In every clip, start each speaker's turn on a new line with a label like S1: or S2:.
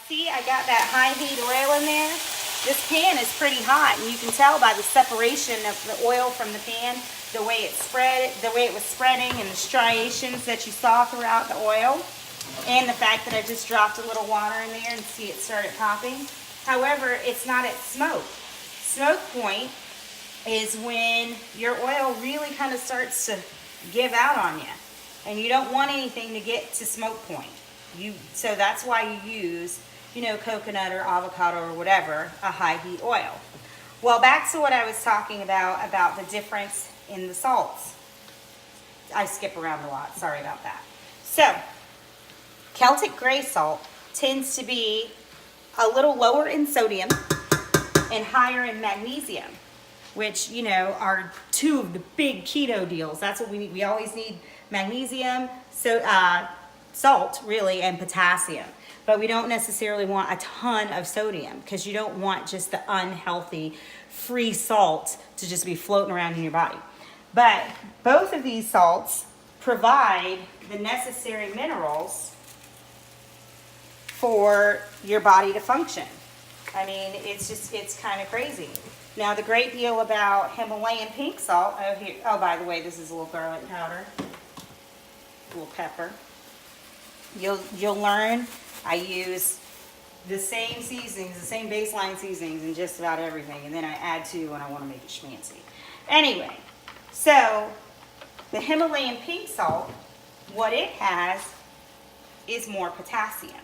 S1: See, I got that high heat oil in there. This pan is pretty hot, and you can tell by the separation of the oil from the pan, the way it was spreading, and the striations that you saw throughout the oil, and the fact that I just dropped a little water in there and see it started popping. However, it's not at smoke. Smoke point is when your oil really kind of starts to give out on you, and you don't want anything to get to smoke point. So that's why you use, coconut or avocado or whatever, a high heat oil. Well, back to what I was talking about the difference in the salts. I skip around a lot, sorry about that. So, Celtic gray salt tends to be a little lower in sodium and higher in magnesium, which, are two of the big keto deals. That's what we need. We always need magnesium, salt, really, and potassium. But we don't necessarily want a ton of sodium, because you don't want just the unhealthy free salt to just be floating around in your body. But both of these salts provide the necessary minerals for your body to function. I mean, it's kind of crazy. Now, the great deal about Himalayan pink salt, by the way, this is a little garlic powder, a little pepper. You'll learn I use the same seasonings, the same baseline seasonings in just about everything, and then I add to when I want to make it schmancy. Anyway, so the Himalayan pink salt, what it has is more potassium.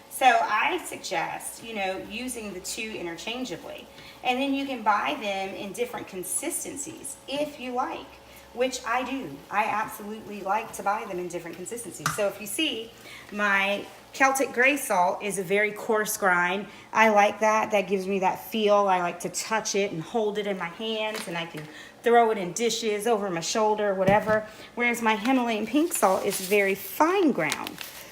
S1: So I suggest, using the two interchangeably. And then you can buy them in different consistencies if you like, which I do. I absolutely like to buy them in different consistencies. So if you see, my Celtic gray salt is a very coarse grind. I like that. That gives me that feel. I like to touch it and hold it in my hands, and I can throw it in dishes, over my shoulder, whatever. Whereas my Himalayan pink salt is very fine ground.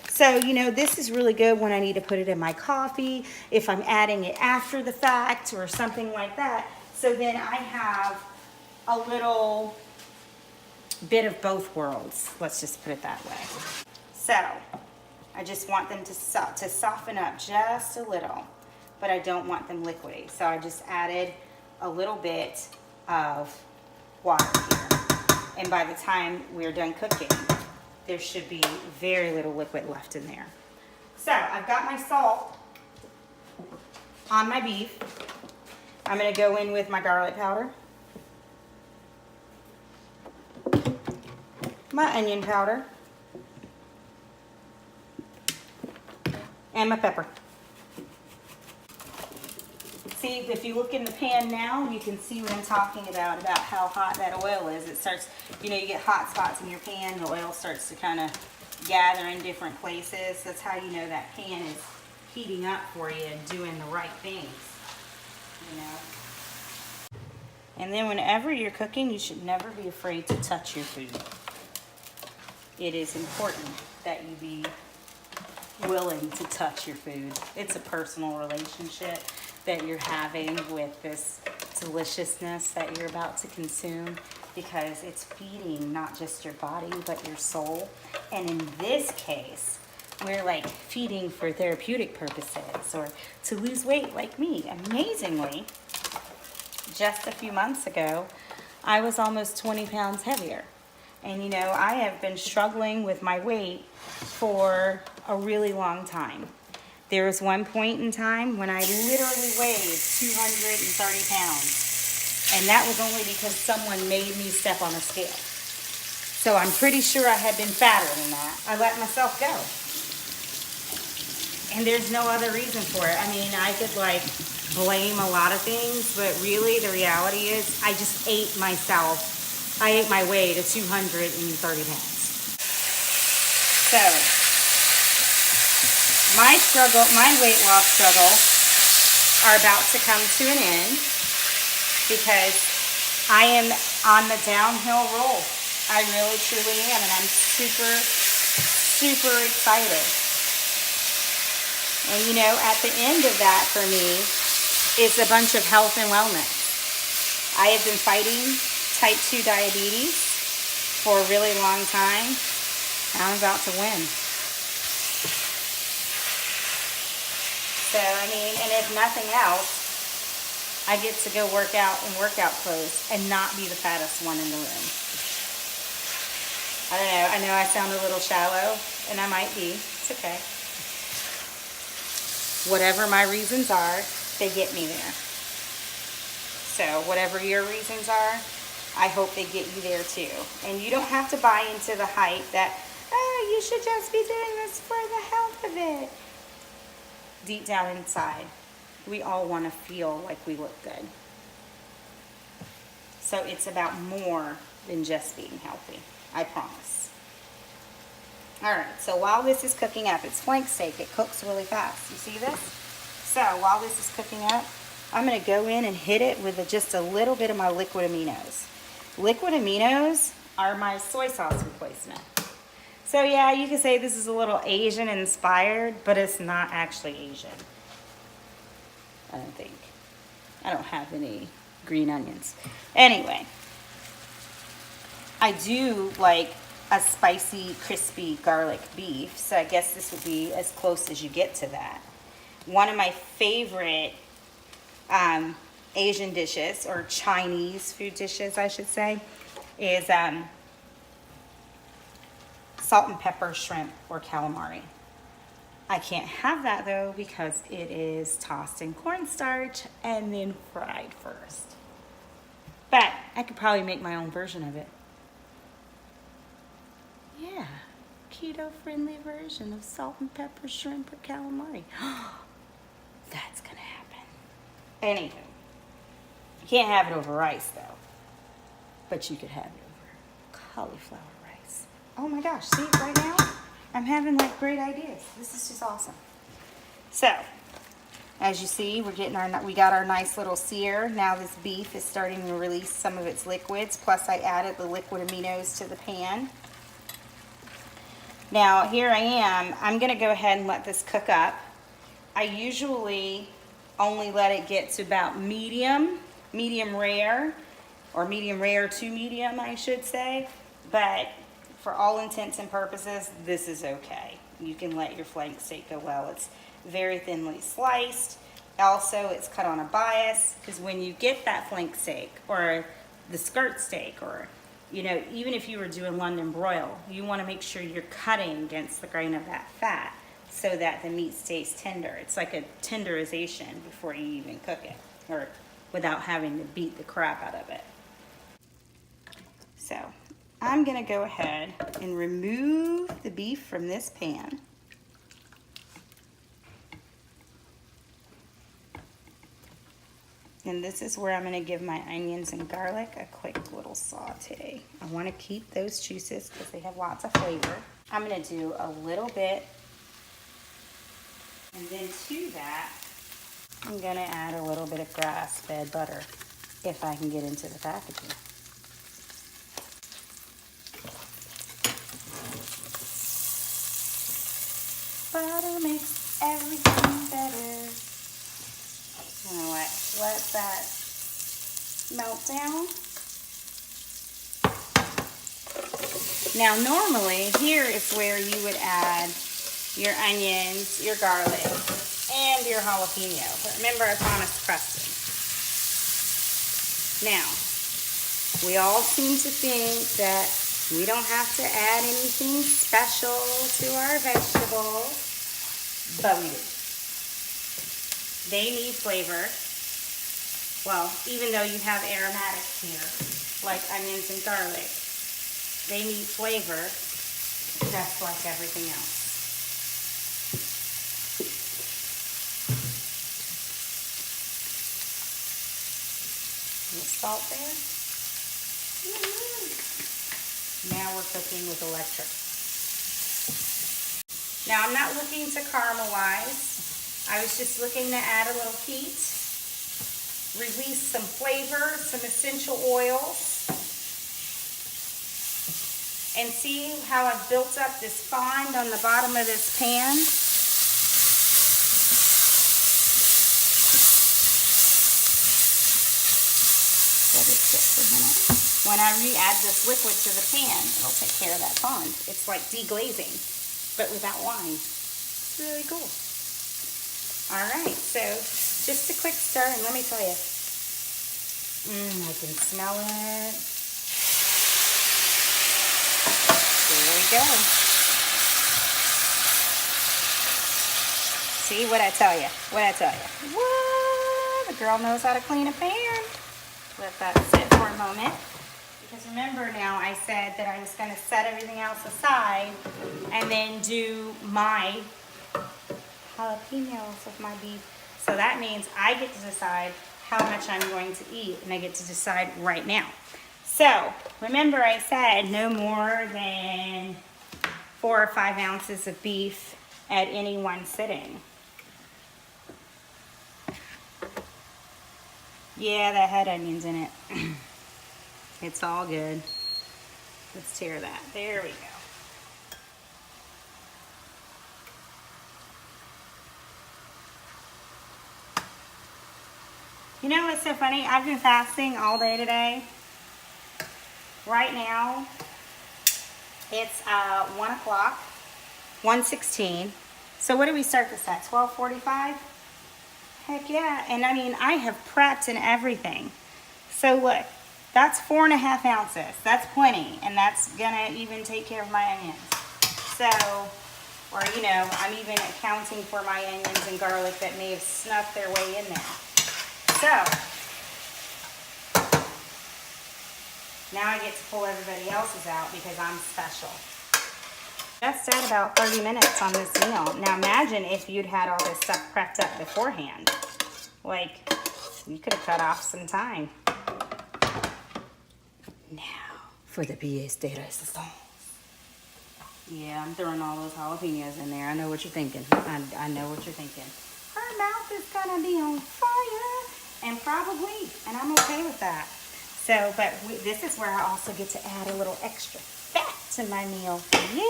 S1: So, this is really good when I need to put it in my coffee, if I'm adding it after the fact or something like that. So then I have a little bit of both worlds. Let's just put it that way. So, I just want them to soften up just a little, but I don't want them liquidy. So I just added a little bit of water here. And by the time we're done cooking, there should be very little liquid left in there. So I've got my salt on my beef. I'm going to go in with my garlic powder, my onion powder, and my pepper. See, if you look in the pan now, you can see what I'm talking about how hot that oil is. It starts, you get hot spots in your pan, the oil starts to kind of gather in different places. That's how you know that pan is heating up for you and doing the right things, And then whenever you're cooking, you should never be afraid to touch your food. It is important that you be willing to touch your food. It's a personal relationship that you're having with this deliciousness that you're about to consume, because it's feeding not just your body but your soul. And in this case, we're like feeding for therapeutic purposes or to lose weight like me. Amazingly, just a few months ago, I was almost 20 pounds heavier. And I have been struggling with my weight for a really long time. There was one point in time when I literally weighed 230 pounds. And that was only because someone made me step on a scale. So I'm pretty sure I had been fatter than that. I let myself go. And there's no other reason for it. I mean, I could blame a lot of things, but really the reality is I just ate myself. I ate my way to 230 pounds. So, my weight loss struggle are about to come to an end, because I am on the downhill roll. I really, truly am, and I'm super, super excited. And at the end of that for me is a bunch of health and wellness. I have been fighting type 2 diabetes for a really long time. I'm about to win. So, I mean, and if nothing else, I get to go work out in workout clothes and not be the fattest one in the room. I know I sound a little shallow, and I might be. It's okay. Whatever my reasons are, they get me there. So whatever your reasons are, I hope they get you there too. And you don't have to buy into the hype that, oh, you should just be doing this for the health of it. Deep down inside, we all want to feel like we look good. So it's about more than just being healthy. I promise. All right, so while this is cooking up, it's flank steak. It cooks really fast. You see this? So while this is cooking up, I'm going to go in and hit it with just a little bit of my liquid aminos. Liquid aminos are my soy sauce replacement. So yeah, you could say this is a little Asian inspired, but it's not actually Asian. I don't think. I don't have any green onions. Anyway, I do like a spicy, crispy garlic beef, so I guess this would be as close as you get to that. One of my favorite Asian dishes, or Chinese food dishes, I should say, is salt and pepper shrimp or calamari. I can't have that though because it is tossed in cornstarch and then fried first. But I could probably make my own version of it. Yeah, keto-friendly version of salt and pepper shrimp or calamari. That's gonna happen. Anywho, you can't have it over rice though, but you could have it over cauliflower rice. Oh my gosh, see, right now I'm having like great ideas. This is just awesome. So, as you see, we got our nice little sear. Now this beef is starting to release some of its liquids, plus I added the liquid aminos to the pan. Now here I am, I'm gonna go ahead and let this cook up. I usually only let it get to about medium rare, or medium rare to medium, I should say. But for all intents and purposes, this is okay. You can let your flank steak go well. It's very thinly sliced. Also, it's cut on a bias, because when you get that flank steak, or the skirt steak, or even if you were doing London broil, you want to make sure you're cutting against the grain of that fat so that the meat stays tender. It's like a tenderization before you even cook it, or without having to beat the crap out of it. So I'm going to go ahead and remove the beef from this pan. And this is where I'm going to give my onions and garlic a quick little saute. I want to keep those juices because they have lots of flavor. I'm going to do a little bit, and then to that, I'm going to add a little bit of grass-fed butter if I can get into the packaging. Butter makes everything better. I'm gonna let that melt down. Now normally here is where you would add your onions, your garlic, and your jalapeno. But remember, I promised crusting. Now, we all seem to think that we don't have to add anything special to our vegetables, but we do. They need flavor. Well, even though you have aromatics here, like onions and garlic, they need flavor just like everything else. A little salt there. Now we're cooking with electric. Now I'm not looking to caramelize. I was just looking to add a little heat, release some flavor, some essential oils, and see how I've built up this fond on the bottom of this pan. Let it sit for a minute. When I re-add this liquid to the pan, it'll take care of that fond. It's like deglazing, but without wine. It's really cool. All right, so just a quick stir, and let me tell you, I can smell it. There we go. See what I tell you? What I tell you? What? The girl knows how to clean a pan. Let that sit for a moment. Because remember now, I said that I was going to set everything else aside and then do my jalapenos with my beef. So that means I get to decide how much I'm going to eat, and I get to decide right now. So remember I said no more than 4 or 5 ounces of beef at any one sitting. Yeah, that had onions in it. It's all good. Let's tear that. There we go. You know what's so funny? I've been fasting all day today. Right now, it's 1 o'clock, 1:16. So what do we start this at? 12:45? Heck yeah. And I mean, I have prepped and everything. So look, that's 4.5 ounces. That's plenty. And that's gonna even take care of my onions. So, or you know, I'm even accounting for my onions and garlic that may have snuck their way in there. So, now I get to pull everybody else's out because I'm special. Just at about 30 minutes on this meal. Now imagine if you'd had all this stuff prepped up beforehand. Like, you could have cut off some time. Now, for the pièce de résistance. Yeah, I'm throwing all those jalapenos in there. I know what you're thinking. I know what you're thinking. Her mouth is gonna be on fire. And probably, and I'm okay with that. So, but this is where I also get to add a little extra fat to my meal. Yeah.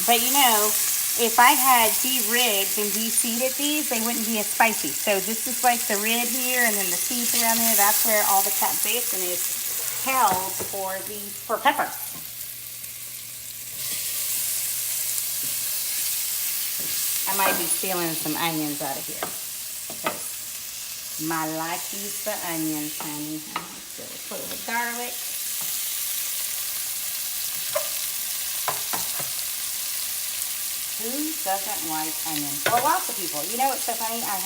S1: But you know, if I had de-ribbed and de-seeded these, they wouldn't be as spicy. So this is like the rib here, and then the seeds around there. That's where all the capsaicin is held for pepper. I might be stealing some onions out of here. Because my likey's the onions, honey. So put a little garlic. Who doesn't like onions? Well, lots of people. You know what's so funny? I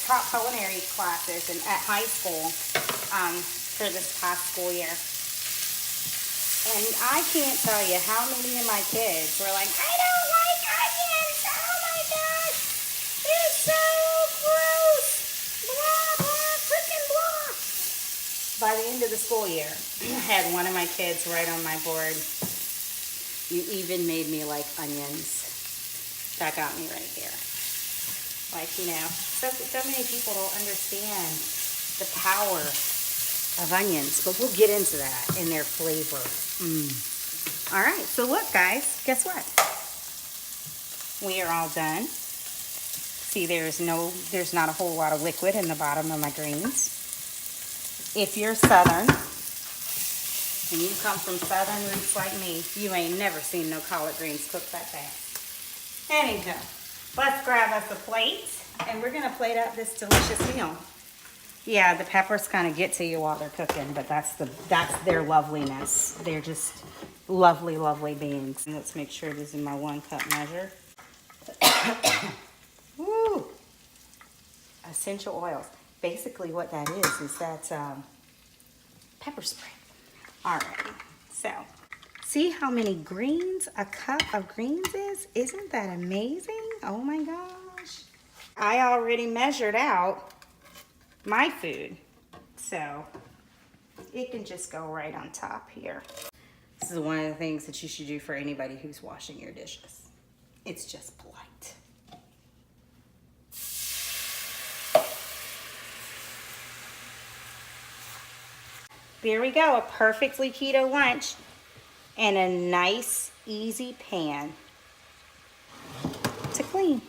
S1: taught culinary classes at high school for this past school year. And I can't tell you how many of my kids were like, I don't like onions. Oh my gosh. They're so gross. Blah, blah, freaking blah. By the end of the school year, I had one of my kids right on my board. You even made me like onions. That got me right here. Like, you know, so many people don't understand the power of onions, but we'll get into that in their flavor. All right, so look guys, guess what? We are all done. See, there's not a whole lot of liquid in the bottom of my greens. If you're Southern, and you come from Southern roots like me, you ain't never seen no collard greens cooked that fast. Anyhow, let's grab us a plate, and we're gonna plate up this delicious meal. Yeah, the peppers kind of get to you while they're cooking, but that's their loveliness. They're just lovely, lovely beans. And let's make sure this is my 1 cup measure. Woo! Essential oils. Basically what that is that pepper spray. All right, so see how many greens a cup of greens is? Isn't that amazing? Oh my gosh. I already measured out my food, so it can just go right on top here. This is one of the things that you should do for anybody who's washing your dishes. It's just polite. There we go, a perfectly keto lunch and a nice, easy pan to clean.